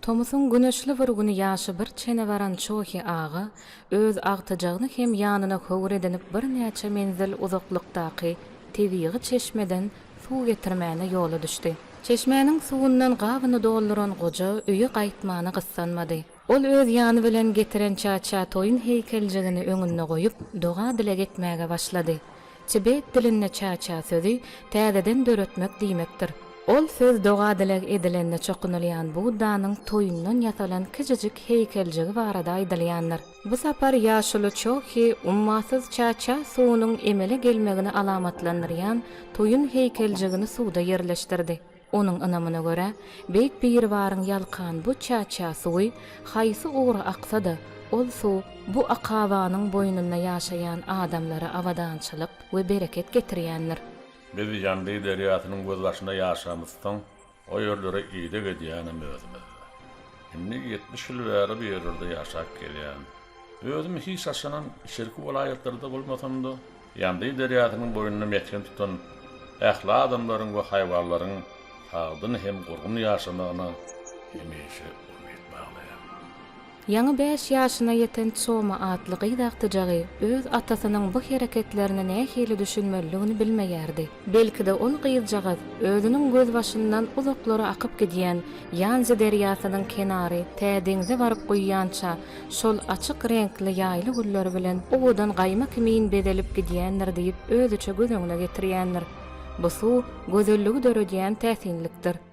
Tomusun güneşli bir güni ýaşy bir çene baran çoği ağa, öz agtyjagyny hem ýanyna höwür edenip bir näçe menzil uzaklykdaky tebigy çeşmeden suw getirmäne ýola düşdi. Çeşmäniň suwundan gabyny dolduran goja öýe gaýtmany gyssanmady. Ol öz ýany bilen getiren çaça toyun heykeljigini öňüne goýup doga dilek etmäge başlady. Tibet diline çaça sözü täzeden döretmek diýmekdir. Ol söz doga dilek edilende çokunulýan bu danyň toyundan ýasalan kijijik heykeljigi barada aýdylýanlar. Bu sapar ýaşuly çoği ummasyz çaça suwunyň emele gelmegini alamatlandyrýan toyun heykeljigini suwda ýerleşdirdi. Onuň ynamyna görä, beýik bir baryň ýalkan bu çaça suwy haýsy ugry aksada, ol suw bu akabanyň boýnunda ýaşaýan adamlara awadançylyk we bereket getirýändir. Biz Ýandy derýasynyň göz başynda ýaşamyzdan o ýerlere ýyda gedýänim özümiz. Indi 70 ýyl bäri bir ýerde ýaşap gelýän. Özüm hiç aşanan şerki welaýatlarda bolmasam-da, Ýandy derýasynyň boýnuna metken tutan ähli adamlaryň we haýwanlaryň sagdyn hem gurgun ýaşamagyna hemişe umyt baglaýar. Ýangy 5 ýaşyna ýeten Soma atly gyýdaktyjagy öz atasynyň bu hereketlerini nähili düşünmeligini bilmeýärdi. Belki de ol gyýdjagy özüniň göz başyndan uzaklara akyp gidýän Ýanzy derýasynyň kenary tädeňze baryp goýýança şol açyk renkli ýaýly gullar bilen owadan gaýma kimin bedelip gidýändir diýip özüçe göz öňüne getirýändir. Bu suw gözelligi döredýän täsinlikdir.